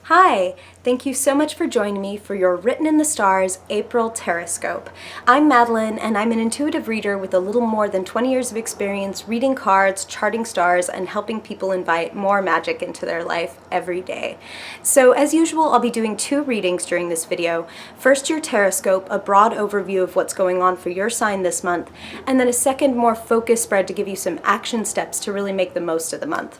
Hi, thank you so much for joining me for your Written in the Stars April horoscope. I'm Madeline and I'm an intuitive reader with a little more than 20 years of experience reading cards, charting stars, and helping people invite more magic into their life every day. So as usual, I'll be doing two readings during this video. First, your horoscope, a broad overview of what's going on for your sign this month, and then a second, more focused spread to give you some action steps to really make the most of the month.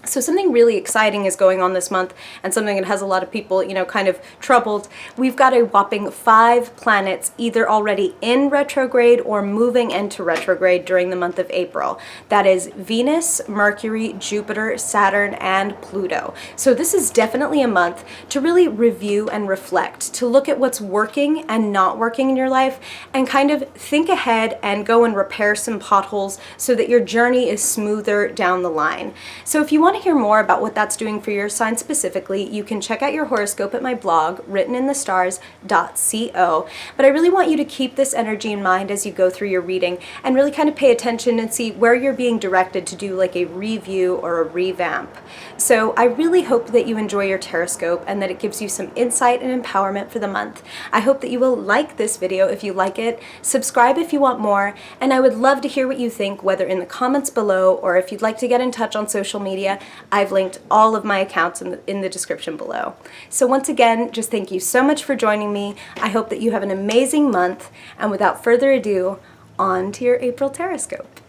So something really exciting is going on this month, and something that has a lot of people, kind of troubled. We've got a whopping 5 planets either already in retrograde or moving into retrograde during the month of April. That is Venus, Mercury, Jupiter, Saturn, and Pluto. So this is definitely a month to really review and reflect, to look at what's working and not working in your life, and kind of think ahead and go and repair some potholes so that your journey is smoother down the line. So if you want to hear more about what that's doing for your sign specifically, you can check out your horoscope at my blog, writteninthestars.co. But I really want you to keep this energy in mind as you go through your reading and really kind of pay attention and see where you're being directed to do like a review or a revamp. So I really hope that you enjoy your horoscope and that it gives you some insight and empowerment for the month. I hope that you will like this video if you like it, subscribe if you want more, and I would love to hear what you think, whether in the comments below or if you'd like to get in touch on social media. I've linked all of my accounts in the description below. So once again, just thank you so much for joining me. I hope that you have an amazing month, and without further ado, on to your April horoscope.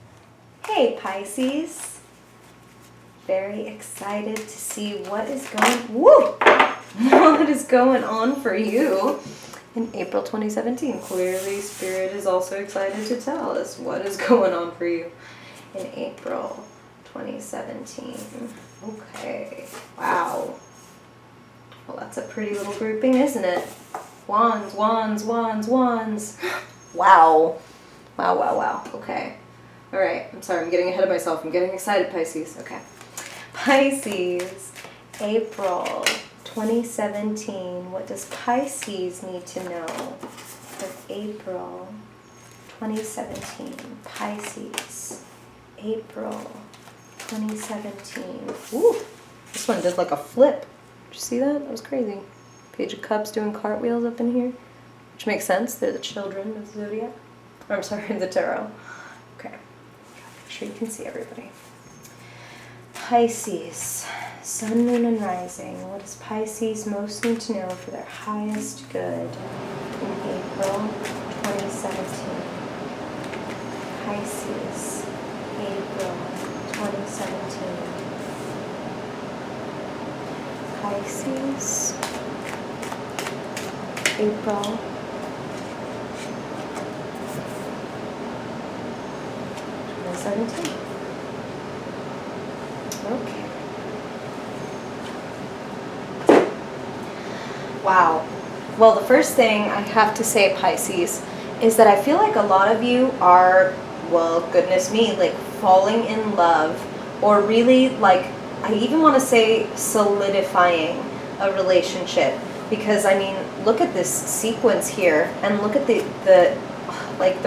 Hey Pisces, very excited to see what is going on for you in April 2017. Clearly, Spirit is also excited to tell us what is going on for you in April 2017. Okay, wow. Well, that's a pretty little grouping, isn't it? Wands, wands, wands, wands. Wow. Wow, wow, wow. Okay. All right. I'm sorry. I'm getting ahead of myself. I'm getting excited, Pisces. Okay. Pisces, April 2017. What does Pisces need to know for April 2017? Pisces, April 2017. Ooh, this one did like a flip. Did you see that? That was crazy. Page of Cups doing cartwheels up in here, which makes sense. They're the children of the zodiac. Or, I'm sorry, the tarot. Okay. Make sure you can see everybody. Pisces, Sun, Moon, and Rising. What does Pisces most need to know for their highest good in April 2017? Pisces, April 2017. Pisces, April 2017. Okay. Wow. Well, the first thing I have to say, Pisces, is that I feel like a lot of you are, well, goodness me, like falling in love, or really, like, I even want to say solidifying a relationship. Because, I mean, look at this sequence here, and look at the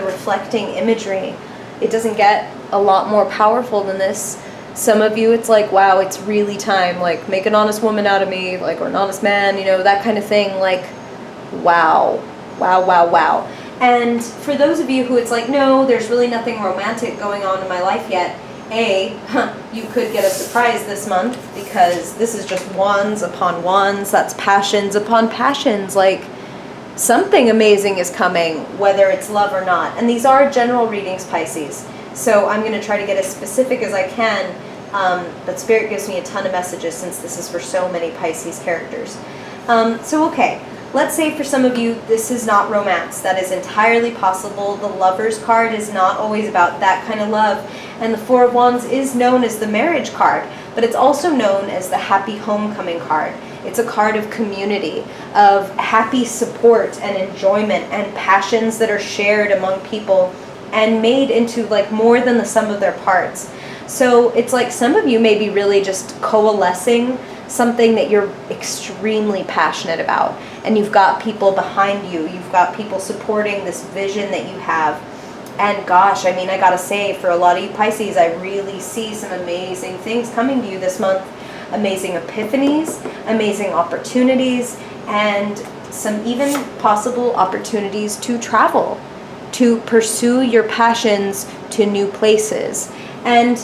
reflecting imagery. It doesn't get a lot more powerful than this. Some of you, it's like, wow, it's really time, like, make an honest woman out of me, like, or an honest man, that kind of thing, like, wow, wow, wow, wow. And for those of you who it's like, no, there's really nothing romantic going on in my life yet, you could get a surprise this month, because this is just wands upon wands. That's passions upon passions. Like, something amazing is coming, whether it's love or not. And these are general readings, Pisces. So I'm going to try to get as specific as I can, but Spirit gives me a ton of messages since this is for so many Pisces characters. Okay. Let's say for some of you, this is not romance. That is entirely possible. The Lover's card is not always about that kind of love. And the Four of Wands is known as the marriage card, but it's also known as the happy homecoming card. It's a card of community, of happy support and enjoyment and passions that are shared among people and made into like more than the sum of their parts. So it's like some of you may be really just coalescing something that you're extremely passionate about, and you've got people behind you, you've got people supporting this vision that you have. And gosh, I mean, I gotta say, for a lot of you Pisces, I really see some amazing things coming to you this month. amazing epiphanies, amazing opportunities, and some even possible opportunities to travel, to pursue your passions to new places. And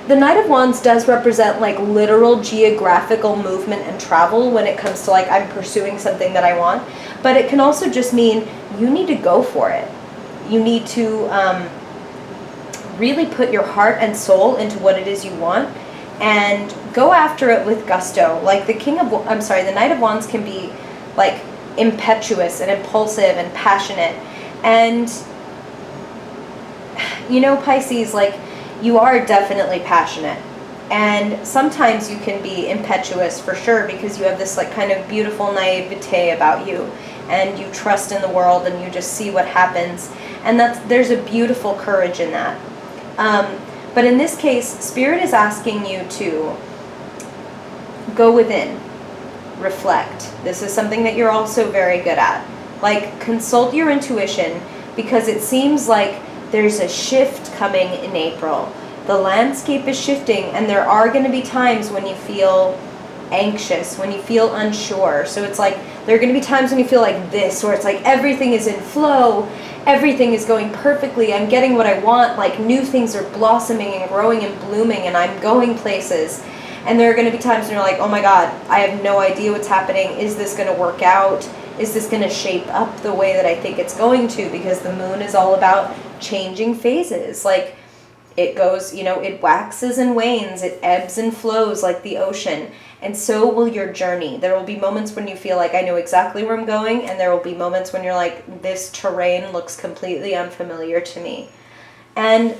the Knight of Wands does represent like literal geographical movement and travel when it comes to like I'm pursuing something that I want, but it can also just mean you need to go for it. You need to really put your heart and soul into what it is you want and go after it with gusto. Like the Knight of Wands can be like impetuous and impulsive and passionate. And you know, Pisces, like you are definitely passionate. And sometimes you can be impetuous for sure because you have this like kind of beautiful naivete about you and you trust in the world and you just see what happens. And there's a beautiful courage in that. But in this case, Spirit is asking you to go within, reflect. This is something that you're also very good at. Like, consult your intuition because it seems like there's a shift coming in April. The landscape is shifting and there are going to be times when you feel anxious, when you feel unsure. So it's like there are going to be times when you feel like this, where it's like everything is in flow, everything is going perfectly, I'm getting what I want, like new things are blossoming and growing and blooming and I'm going places. And there are going to be times when you're like, oh my God, I have no idea what's happening. Is this going to work out? Is this going to shape up the way that I think it's going to? Because the moon is all about changing phases. Like it goes, you know, it waxes and wanes, it ebbs and flows like the ocean. And so will your journey. There will be moments when you feel like I know exactly where I'm going, and there will be moments when you're like, this terrain looks completely unfamiliar to me. And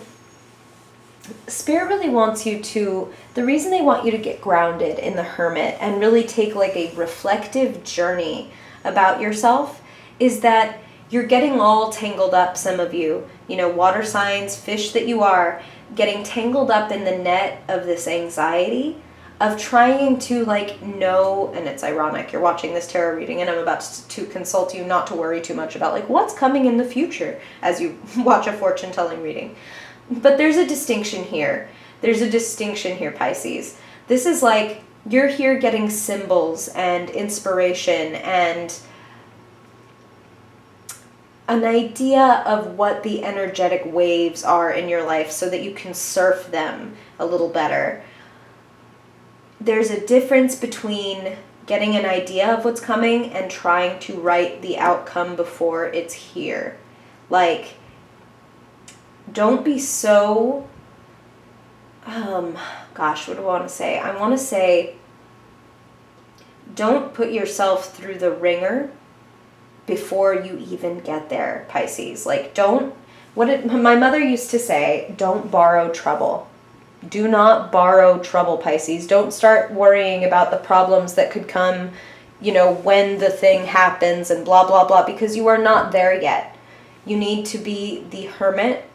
Spirit really wants you to, the reason they want you to get grounded in the Hermit and really take like a reflective journey about yourself is that you're getting all tangled up, some of you, water signs, fish that you are, getting tangled up in the net of this anxiety of trying to know, and it's ironic, you're watching this tarot reading and I'm about to consult you not to worry too much about what's coming in the future as you watch a fortune telling reading. But there's a distinction here. There's a distinction here, Pisces. This is you're here getting symbols and inspiration and an idea of what the energetic waves are in your life so that you can surf them a little better. There's a difference between getting an idea of what's coming and trying to write the outcome before it's here. Don't be so, gosh, what do I want to say? I want to say, don't put yourself through the ringer before you even get there, Pisces. My mother used to say, don't borrow trouble. Do not borrow trouble, Pisces. Don't start worrying about the problems that could come, when the thing happens and blah, blah, blah, because you are not there yet. You need to be the hermit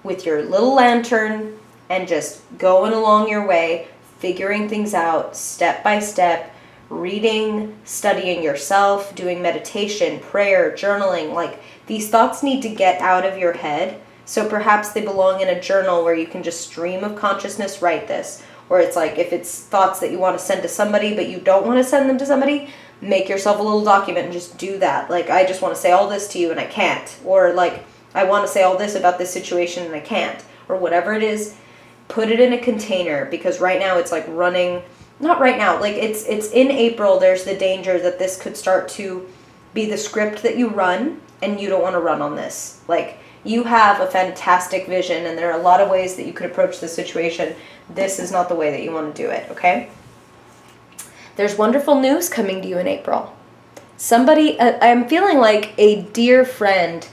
with your little lantern and just going along your way, figuring things out step by step, reading, studying yourself, doing meditation, prayer, journaling. These thoughts need to get out of your head. So perhaps they belong in a journal where you can just stream of consciousness write this. Or it's if it's thoughts that you want to send to somebody but you don't want to send them to somebody, make yourself a little document and just do that. I just want to say all this to you and I can't. Or I want to say all this about this situation and I can't. Or whatever it is, put it in a container, because right now it's running, not right now, it's in April, there's the danger that this could start to be the script that you run and you don't want to run on this. You have a fantastic vision and there are a lot of ways that you could approach the situation. This is not the way that you want to do it, okay? There's wonderful news coming to you in April. Somebody, I'm feeling like a dear friend,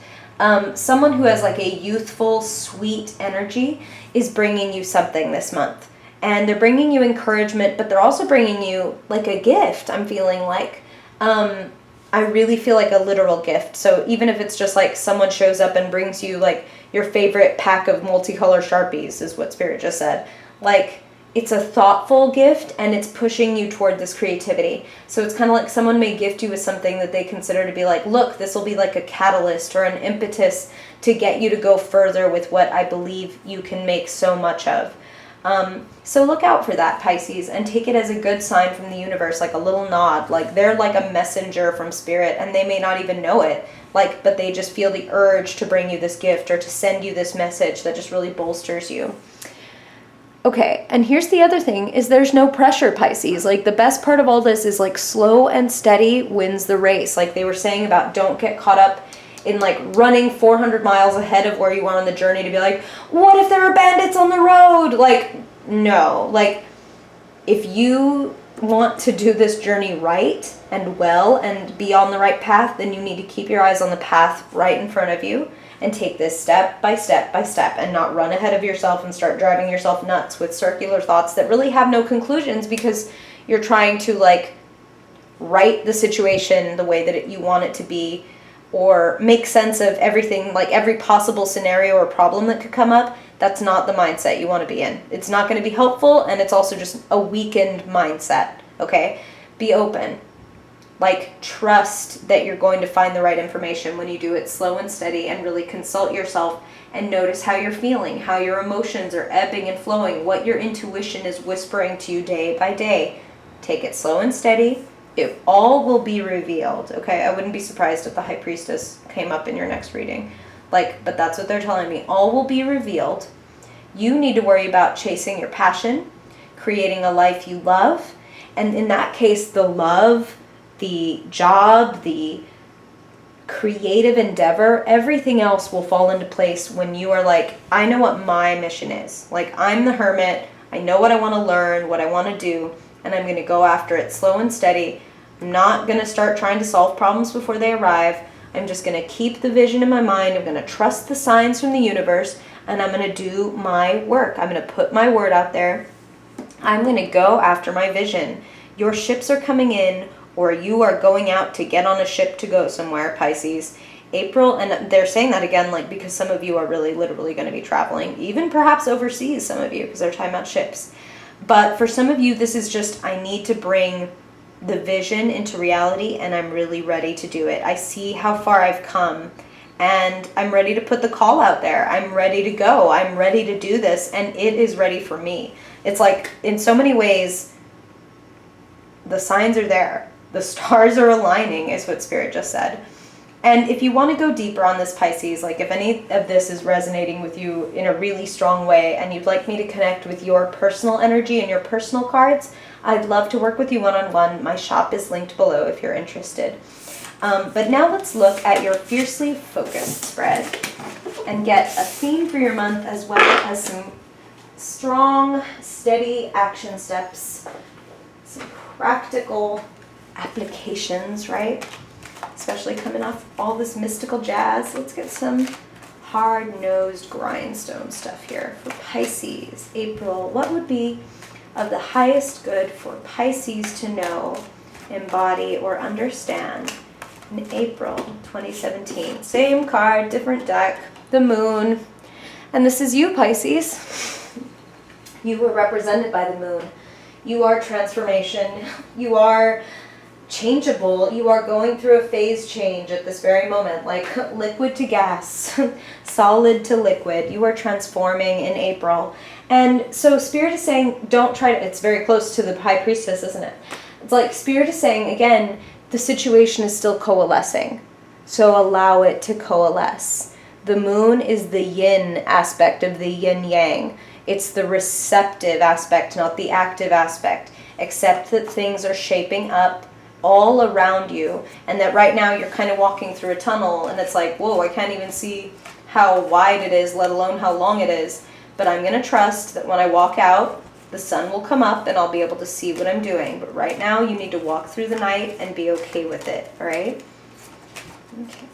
someone who has a youthful, sweet energy is bringing you something this month. And they're bringing you encouragement, but they're also bringing you a gift, I'm feeling I really feel a literal gift. So even if it's just someone shows up and brings you your favorite pack of multicolor Sharpies is what Spirit just said. It's a thoughtful gift and it's pushing you toward this creativity. So it's kind of someone may gift you with something that they consider to be look, this will be a catalyst or an impetus to get you to go further with what I believe you can make so much of. So look out for that, Pisces, and take it as a good sign from the universe, like a little nod. Like they're like a messenger from spirit, and they may not even know it. Like, but they just feel the urge to bring you this gift or to send you this message that just really bolsters you. Okay, and here's the other thing, is there's no pressure, Pisces. Like, the best part of all this is, like, slow and steady wins the race. Like they were saying about don't get caught up in, like, running 400 miles ahead of where you are on the journey to be like, what if there are bandits on the road? Like, no. Like, if you want to do this journey right and well and be on the right path, then you need to keep your eyes on the path right in front of you and take this step by step by step and not run ahead of yourself and start driving yourself nuts with circular thoughts that really have no conclusions because you're trying to, like, write the situation the way that you want it to be or make sense of everything, like every possible scenario or problem that could come up. That's not the mindset you want to be in. It's not going to be helpful, and it's also just a weakened mindset, okay? Be open. Like, trust that you're going to find the right information when you do it slow and steady, and really consult yourself and notice how you're feeling, how your emotions are ebbing and flowing, what your intuition is whispering to you day by day. Take it slow and steady. It all will be revealed, okay? I wouldn't be surprised if the High Priestess came up in your next reading. Like, but that's what they're telling me. All will be revealed. You need to worry about chasing your passion, creating a life you love, and in that case, the love, the job, the creative endeavor, everything else will fall into place when you are like, I know what my mission is. Like, I'm the hermit. I know what I want to learn, what I want to do, and I'm going to go after it slow and steady. I'm not going to start trying to solve problems before they arrive. I'm just going to keep the vision in my mind. I'm going to trust the signs from the universe, and I'm going to do my work. I'm going to put my word out there. I'm going to go after my vision. Your ships are coming in, or you are going out to get on a ship to go somewhere, Pisces. April, and they're saying that again, like, because some of you are really literally going to be traveling, even perhaps overseas, some of you, because they're talking about ships. But for some of you, this is just, I need to bring the vision into reality, and I'm really ready to do it. I see how far I've come, and I'm ready to put the call out there. I'm ready to go. I'm ready to do this, and it is ready for me. It's like, in so many ways, the signs are there. The stars are aligning, is what Spirit just said. And if you want to go deeper on this, Pisces, like if any of this is resonating with you in a really strong way and you'd like me to connect with your personal energy and your personal cards, I'd love to work with you one-on-one. My shop is linked below if you're interested. But now let's look at your Fiercely Focused spread and get a theme for your month, as well as some strong, steady action steps, some practical applications, right? Especially coming off all this mystical jazz. Let's get some hard-nosed grindstone stuff here for Pisces. April, what would be of the highest good for Pisces to know, embody, or understand in April 2017? Same card, different deck, the moon. And this is you, Pisces. You were represented by the moon. You are transformation. You are changeable. You are going through a phase change at this very moment, like liquid to gas, solid to liquid. You are transforming in April. And so Spirit is saying, don't try to, it's very close to the High Priestess, isn't it? It's like Spirit is saying, again, the situation is still coalescing. So allow it to coalesce. The moon is the yin aspect of the yin-yang. It's the receptive aspect, not the active aspect. Accept that things are shaping up all around you, and that right now you're kind of walking through a tunnel, and it's like, whoa, I can't even see how wide it is, let alone how long it is. But I'm going to trust that when I walk out, the sun will come up and I'll be able to see what I'm doing. But right now, you need to walk through the night and be okay with it, all right? Okay.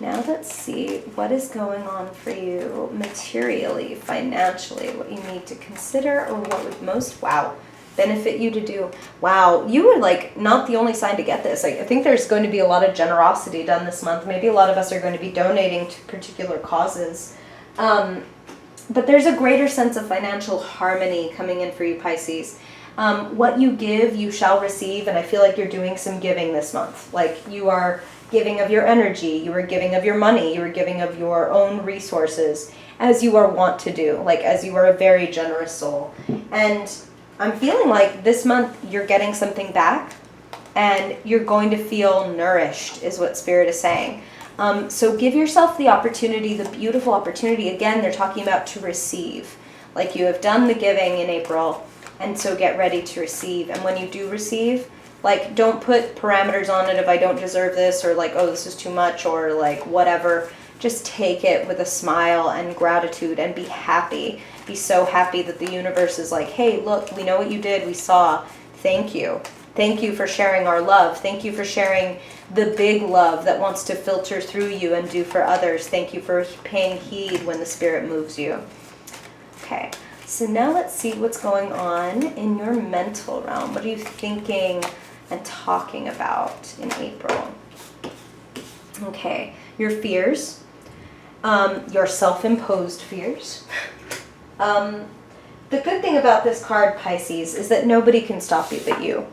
Now let's see what is going on for you materially, financially, what you need to consider, or what would most, benefit you to do. Wow, you were like not the only sign to get this. I think there's going to be a lot of generosity done this month. Maybe a lot of us are going to be donating to particular causes. But there's a greater sense of financial harmony coming in for you, Pisces. What you give, you shall receive, and I feel like you're doing some giving this month. Like you are giving of your energy, you are giving of your money, you are giving of your own resources, as you are wont to do, like as you are a very generous soul. And I'm feeling like this month you're getting something back, and you're going to feel nourished, is what Spirit is saying. So give yourself the opportunity, the beautiful opportunity. Again, they're talking about to receive. Like you have done the giving in April, and so get ready to receive. And when you do receive, like don't put parameters on it if I don't deserve this, or like, oh, this is too much, or like whatever. Just take it with a smile and gratitude and be happy. Be so happy that the universe is like, hey, look, we know what you did. We saw. Thank you. Thank you for sharing our love. Thank you for sharing the big love that wants to filter through you and do for others. Thank you for paying heed when the Spirit moves you. Okay, so now let's see what's going on in your mental realm. What are you thinking and talking about in April? Okay, your fears, your self-imposed fears. The good thing about this card, Pisces, is that nobody can stop you but you.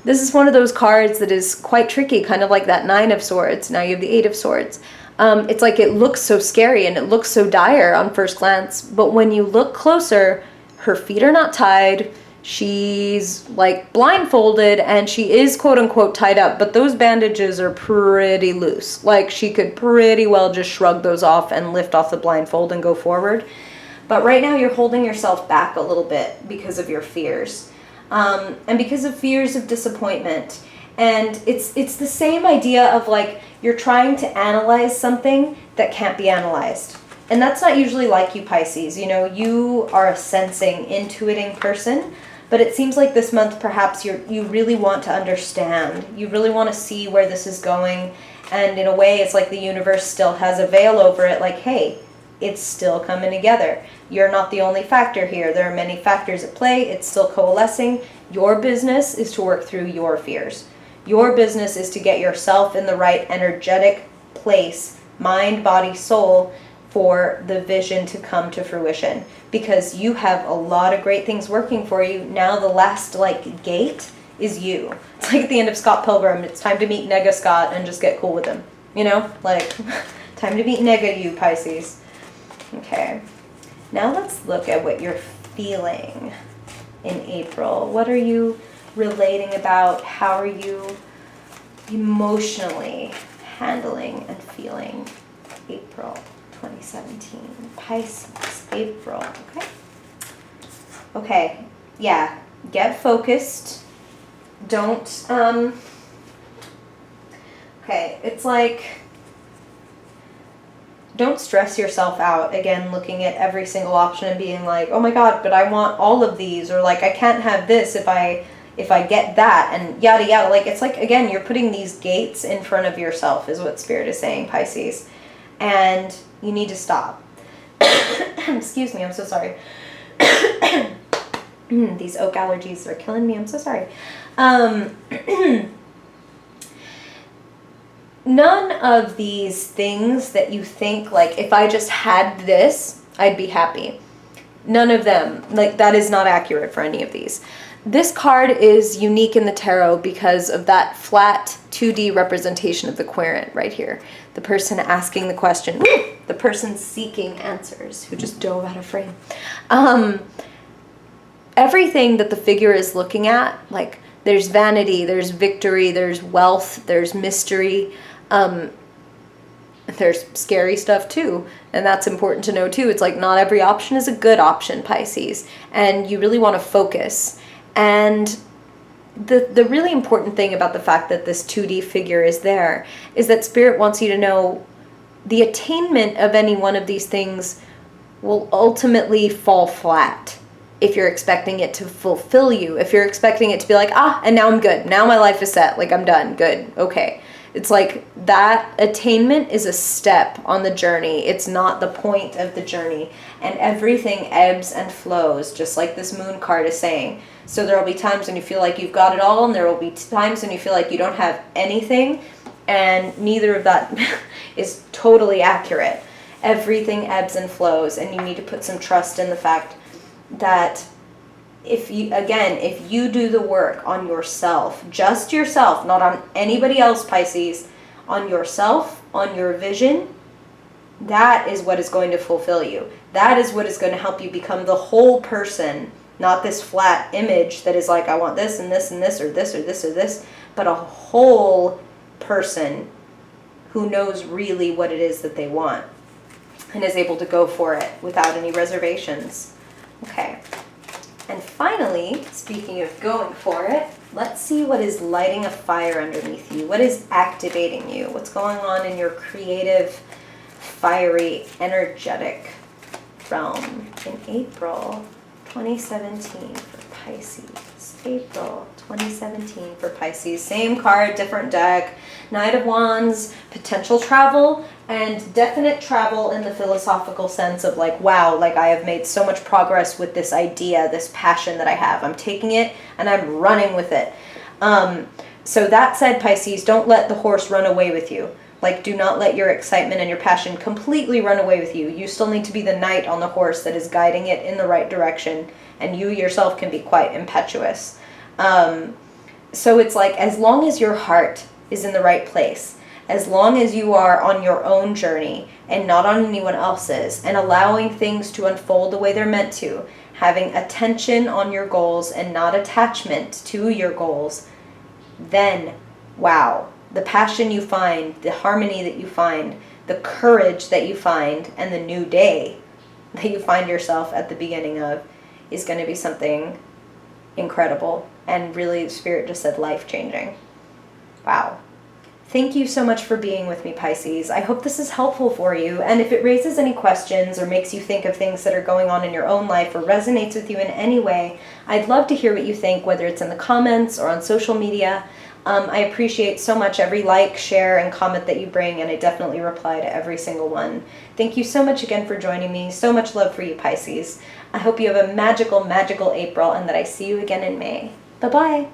This is one of those cards that is quite tricky, kind of like that 9 of Swords. Now you have the 8 of Swords. It's like it looks so scary and it looks so dire on first glance, but when you look closer, her feet are not tied. She's like blindfolded and she is quote unquote tied up, but those bandages are pretty loose. Like she could pretty well just shrug those off and lift off the blindfold and go forward. But right now you're holding yourself back a little bit because of your fears. And because of fears of disappointment. And it's the same idea of like you're trying to analyze something that can't be analyzed. And that's not usually like you, Pisces. You know, you are a sensing, intuiting person, but it seems like this month perhaps you really want to understand. You really want to see where this is going. And in a way, it's like the universe still has a veil over it, like, hey, it's still coming together. You're not the only factor here. There are many factors at play. It's still coalescing. Your business is to work through your fears. Your business is to get yourself in the right energetic place, mind, body, soul, for the vision to come to fruition. Because you have a lot of great things working for you. Now the last like gate is you. It's like at the end of Scott Pilgrim. It's time to meet Nega Scott and just get cool with him. You know, like time to meet Nega you, Pisces. Okay, now let's look at what you're feeling in April. What are you relating about? How are you emotionally handling and feeling April 2017? Pisces, April, okay? Okay, yeah, get focused. Don't, okay, it's like, don't stress yourself out, again, looking at every single option and being like, oh my God, but I want all of these, or like, I can't have this if I get that, and yada yada. Like, it's like, again, you're putting these gates in front of yourself, is what Spirit is saying, Pisces. And you need to stop. Excuse me, I'm so sorry. These oak allergies are killing me, I'm so sorry. None of these things that you think, like, if I just had this, I'd be happy. None of them. Like, that is not accurate for any of these. This card is unique in the tarot because of that flat 2D representation of the querent right here. The person asking the question, the person seeking answers, who just dove out of frame. Everything that the figure is looking at, like, there's vanity, there's victory, there's wealth, there's mystery, there's scary stuff too, and that's important to know too. It's like not every option is a good option, Pisces, and you really want to focus. And the really important thing about the fact that this 2D figure is there is that Spirit wants you to know the attainment of any one of these things will ultimately fall flat if you're expecting it to fulfill you. If you're expecting it to be like, and now I'm good. Now my life is set. Like, I'm done. Good. Okay. It's like that attainment is a step on the journey. It's not the point of the journey. And everything ebbs and flows, just like this moon card is saying. So there will be times when you feel like you've got it all, and there will be times when you feel like you don't have anything, and neither of that is totally accurate. Everything ebbs and flows, and you need to put some trust in the fact that if you do the work on yourself, just yourself, not on anybody else, Pisces, on yourself, on your vision, that is what is going to fulfill you. That is what is going to help you become the whole person, not this flat image that is like, I want this and this and this, or this or this or this, but a whole person who knows really what it is that they want and is able to go for it without any reservations. Okay. And finally, speaking of going for it, let's see what is lighting a fire underneath you. What is activating you? What's going on in your creative, fiery, energetic realm in April 2017 for Pisces. April 2017 for Pisces. Same card, different deck. Knight of Wands, potential travel, and definite travel in the philosophical sense of like, wow, like I have made so much progress with this idea, this passion that I have. I'm taking it and I'm running with it. So that said, Pisces, don't let the horse run away with you. Like, do not let your excitement and your passion completely run away with you. You still need to be the knight on the horse that is guiding it in the right direction, and you yourself can be quite impetuous. So it's like, as long as your heart is in the right place, as long as you are on your own journey and not on anyone else's, and allowing things to unfold the way they're meant to, having attention on your goals and not attachment to your goals, then, wow, the passion you find, the harmony that you find, the courage that you find, and the new day that you find yourself at the beginning of is going to be something incredible. And really, Spirit just said life-changing. Wow. Thank you so much for being with me, Pisces. I hope this is helpful for you. And if it raises any questions or makes you think of things that are going on in your own life or resonates with you in any way, I'd love to hear what you think, whether it's in the comments or on social media. I appreciate so much every like, share, and comment that you bring, and I definitely reply to every single one. Thank you so much again for joining me. So much love for you, Pisces. I hope you have a magical, magical April, and that I see you again in May. Bye-bye.